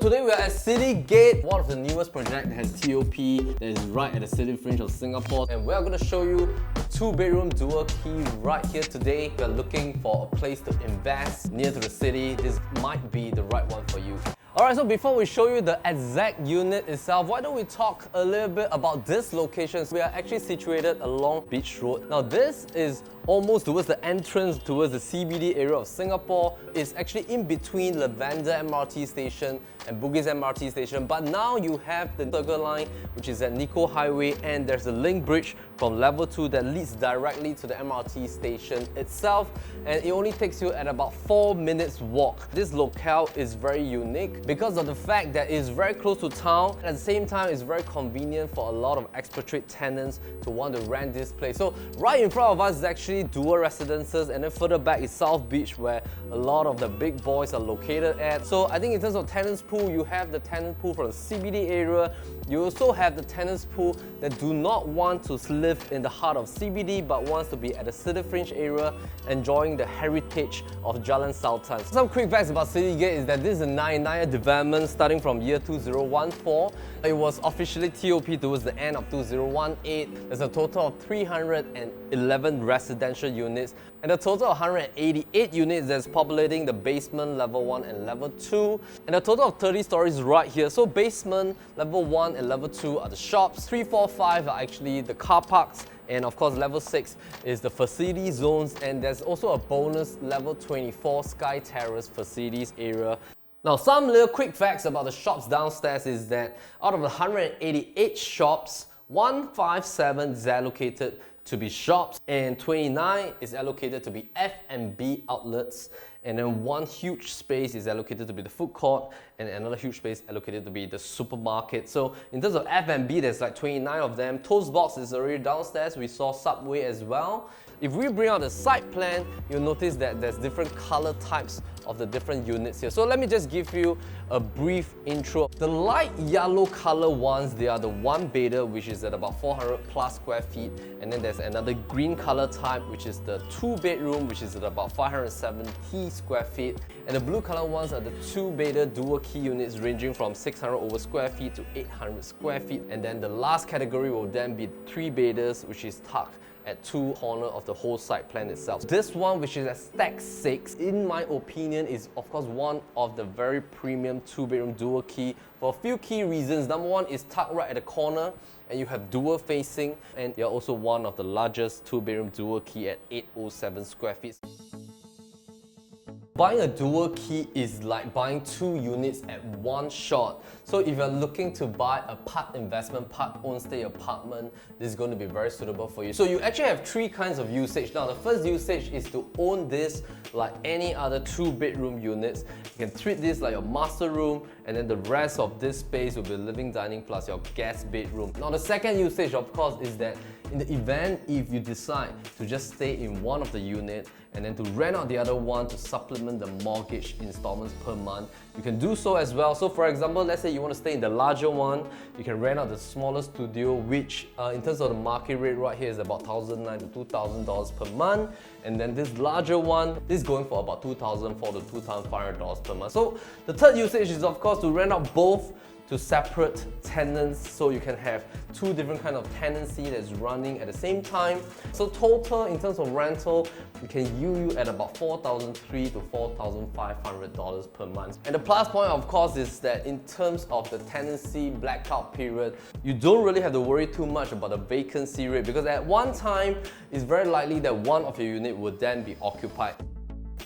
today we are at City Gate, one of the newest projects that has TOP that is right at the city fringe of Singapore. And we're going to show you a 2-bedroom dual key right here today. If you're looking for a place to invest near to the city, this might be the right one for you. Alright, so before we show you the exact unit itself, why don't we talk a little bit about this location. We are actually situated along Beach Road. Now this is almost towards the entrance towards the CBD area of Singapore. It's actually in between Lavender MRT Station and Bugis MRT Station, but now you have the Circle Line, which is at Nicoll Highway, and there's a link bridge from level 2 that leads directly to the MRT station itself, and it only takes you at about 4 minutes walk. This locale is very unique because of the fact that it's very close to town. At the same time, it's very convenient for a lot of expatriate tenants to want to rent this place. So right in front of us is actually dual residences, and then further back is South Beach, where a lot of the big boys are located at. So I think in terms of tenants pool, you have the tenant pool from the CBD area. You also have the tenants pool that do not want to live in the heart of CBD but wants to be at the city fringe area, enjoying the heritage of Jalan Sultan. Some quick facts about City Gate is that this is a 99-year development starting from year 2014. It was officially TOP towards the end of 2018. There's a total of 311 residential units and a total of 188 units that's populating the basement, level 1 and level 2, and a total of 30 stories right here. So basement, level 1 and level 2 are the shops, 3, 4, 5 are actually the car parks, and of course level 6 is the facility zones, and there's also a bonus level 24 Sky Terrace facilities area. Now, some little quick facts about the shops downstairs is that out of the 188 shops, 157 is allocated to be shops and 29 is allocated to be F&B outlets, and then one huge space is allocated to be the food court and another huge space allocated to be the supermarket. So in terms of F&B, there's like 29 of them. Toast Box is already downstairs. We saw Subway as well. If we bring out the site plan, you'll notice that there's different color types of the different units here. So let me just give you a brief intro. The light yellow color ones, they are the 1-bedder, which is at about 400 plus square feet. And then there's another green color type, which is the 2-bedroom, which is at about 570 square feet. And the blue color ones are the 2-bedder dual key units ranging from 600 over square feet to 800 square feet. And then the last category will then be 3-bedders, which is tucked at 2 corners of the whole site plan itself. This one, which is at stack 6, in my opinion, is of course one of the very premium 2-bedroom dual key for a few key reasons. Number one is tucked right at the corner, and you have dual facing, and you're also one of the largest 2-bedroom dual key at 807 square feet. Buying a dual key is like buying 2 units at one shot. So if you're looking to buy a part investment, part own stay apartment, this is going to be very suitable for you. So you actually have 3 kinds of usage. Now the first usage is to own this like any other 2-bedroom units. You can treat this like your master room, and then the rest of this space will be living, dining plus your guest bedroom. Now the second usage, of course, is that in the event if you decide to just stay in one of the units and then to rent out the other one to supplement the mortgage installments per month, you can do so as well. So for example, let's say you want to stay in the larger one, you can rent out the smaller studio, which in terms of the market rate right here is about $1,900 to $2,000 per month. And then this larger one, this is going for about $2,400 to $2,500 per month. So the third usage is of course to rent out both to separate tenants, so you can have 2 different kind of tenancy that's running at the same time. So total in terms of rental, we can yield you at about $4,300 to $4,500 per month. And the plus point, of course, is that in terms of the tenancy blackout period, you don't really have to worry too much about the vacancy rate, because at one time, it's very likely that one of your unit would then be occupied.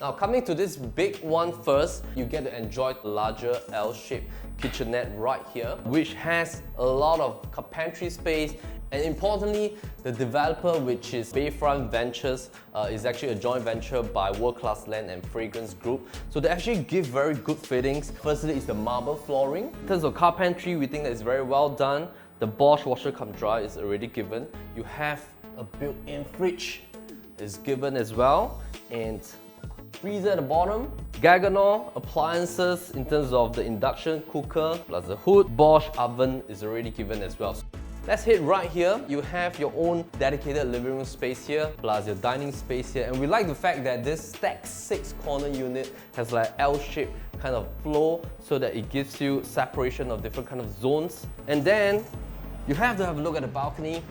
Now coming to this big one first, you get to enjoy the larger L-shaped kitchenette right here, which has a lot of pantry space, and importantly, the developer, which is Bayfront Ventures, is actually a joint venture by World Class Land and Fragrance Group. So they actually give very good fittings. Firstly, is the marble flooring. In terms of carpentry, we think that it's very well done. The Bosch washer cum dryer is already given. You have a built-in fridge is given as well, and freezer at the bottom. Gaggenau appliances in terms of the induction cooker plus the hood. Bosch oven is already given as well. Let's hit right here. You have your own dedicated living room space here, plus your dining space here. And we like the fact that this stacked 6-corner unit has like L-shaped kind of flow so that it gives you separation of different kind of zones. And then you have to have a look at the balcony.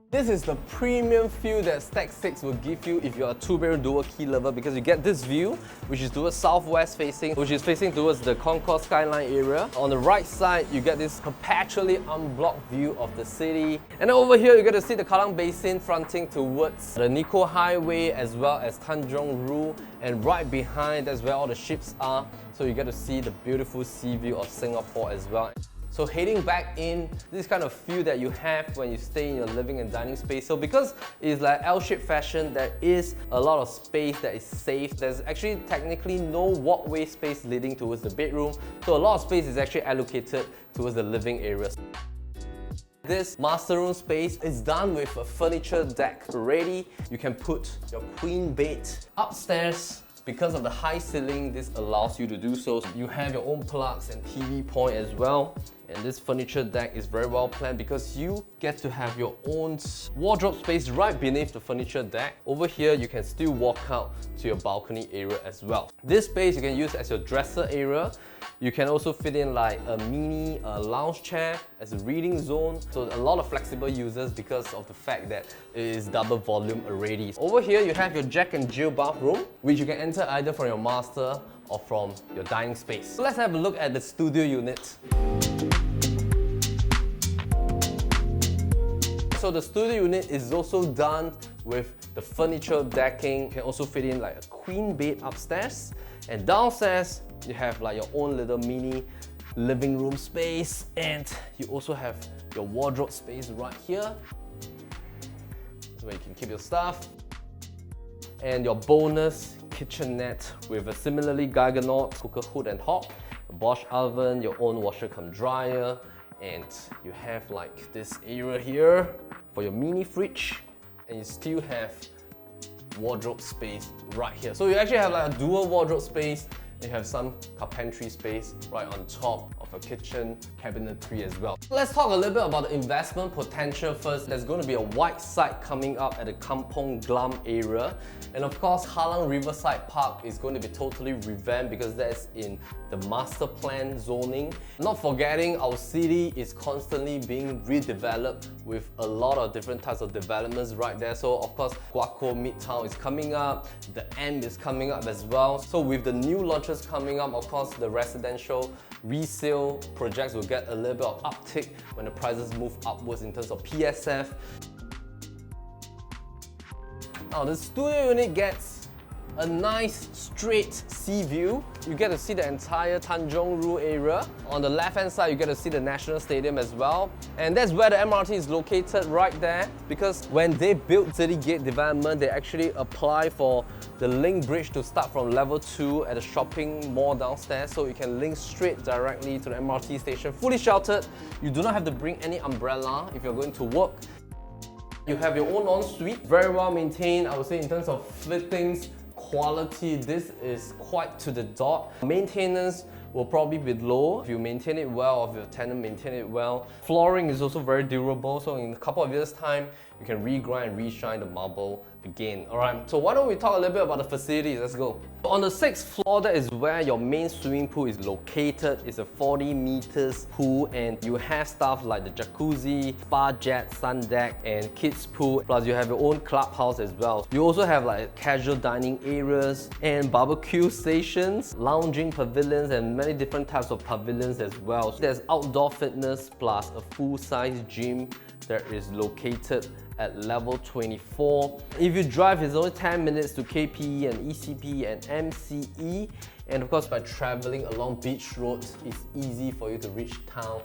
This is the premium feel that Stack 6 will give you if you're a 2-bedroom dual key lover, because you get this view, which is towards southwest facing, which is facing towards the concourse skyline area. On the right side, you get this perpetually unblocked view of the city. And then over here, you get to see the Kallang Basin fronting towards the Nicoll Highway as well as Tanjong Ru. And right behind, that's where all the ships are. So you get to see the beautiful sea view of Singapore as well. So heading back in, this kind of feel that you have when you stay in your living and dining space. So because it's like L-shaped fashion, there is a lot of space that is safe. There's actually technically no walkway space leading towards the bedroom. So a lot of space is actually allocated towards the living areas. This master room space is done with a furniture deck already. You can put your queen bed upstairs. Because of the high ceiling, this allows you to do so. You have your own plugs and TV point as well. And this furniture deck is very well planned because you get to have your own wardrobe space right beneath the furniture deck. Over here, you can still walk out to your balcony area as well. This space you can use as your dresser area. You can also fit in like a mini lounge chair as a reading zone. So a lot of flexible users because of the fact that it is double volume already. Over here, you have your Jack and Jill bathroom, which you can enter either from your master or from your dining space. So let's have a look at the studio unit. So the studio unit is also done with the furniture decking. You can also fit in like a queen bed upstairs. And downstairs, you have like your own little mini living room space. And you also have your wardrobe space right here. That's where you can keep your stuff. And your bonus kitchenette with a similarly Geigernaut cooker hood and hob, a Bosch oven, your own washer cum dryer, and you have like this area here for your mini fridge, and you still have wardrobe space right here. So you actually have like a dual wardrobe space. You have some carpentry space right on top of a kitchen cabinetry as well. Let's talk a little bit about the investment potential first. There's going to be a white site coming up at the Kampong Glam area. And of course, Kallang Riverside Park is going to be totally revamped because that's in the master plan zoning. Not forgetting, our city is constantly being redeveloped with a lot of different types of developments right there. So of course, Guaco Midtown is coming up, the end is coming up as well. So with the new launches coming up, of course, the residential resale projects will get a little bit of uptick when the prices move upwards in terms of PSF. Now the studio unit gets a nice straight sea view. You get to see the entire Tanjong Ru area. On the left hand side, you get to see the National Stadium as well. And that's where the MRT is located right there, because when they built City Gate development, they actually apply for the link bridge to start from level 2 at the shopping mall downstairs, so you can link straight directly to the MRT station, fully sheltered. You do not have to bring any umbrella if you're going to work. You have your own ensuite, very well maintained. I would say in terms of fittings, quality, this is quite to the dot. Maintenance will probably be low if you maintain it well, or if your tenant maintain it well. Flooring is also very durable, so in a couple of years' time, you can regrind and reshine the marble again. Alright, so why don't we talk a little bit about the facilities? Let's go. On the 6th floor, that is where your main swimming pool is located. It's a 40 meters pool, and you have stuff like the jacuzzi, spa jet, sun deck, and kids pool. Plus you have your own clubhouse as well. You also have like casual dining areas and barbecue stations, lounging pavilions, and many different types of pavilions as well. There's outdoor fitness plus a full-size gym that is located at level 24. If you drive, it's only 10 minutes to KPE and ECP and MCE. And of course, by traveling along beach roads, it's easy for you to reach town.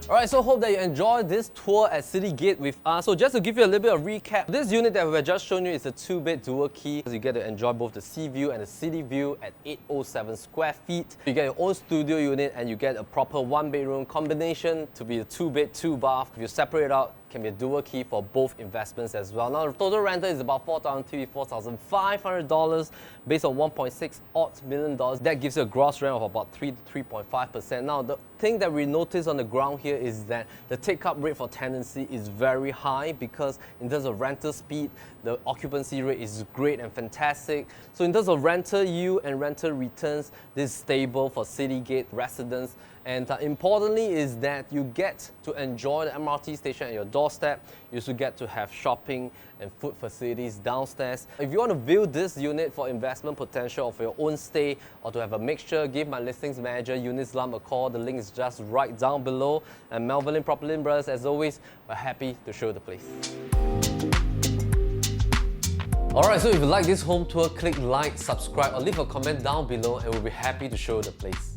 Alright, so hope that you enjoyed this tour at City Gate with us. So just to give you a little bit of recap, this unit that we've just shown you is a 2-bed dual key. You get to enjoy both the sea view and the city view at 807 square feet. You get your own studio unit and you get a proper 1-bedroom combination to be a 2-bed, 2-bath. If you separate it out, can be a dual key for both investments as well. Now, the total rental is about $4,000 to $4,500 based on $1.6 million. That gives you a gross rent of about 3 to 3.5%. Now, the thing that we notice on the ground here is that the take-up rate for tenancy is very high because in terms of rental speed, the occupancy rate is great and fantastic. So in terms of rental yield and rental returns, this is stable for Citygate residents. And importantly is that you get to enjoy the MRT station at your doorstep. You also get to have shopping and food facilities downstairs. If you want to view this unit for investment potential or for your own stay or to have a mixture, give my listings manager, Eunice Lam, a call. The link is just right down below. And Melvin Lim, PropertyLimBrothers, as always, we're happy to show the place. Alright, so if you like this home tour, click like, subscribe, or leave a comment down below and we'll be happy to show the place.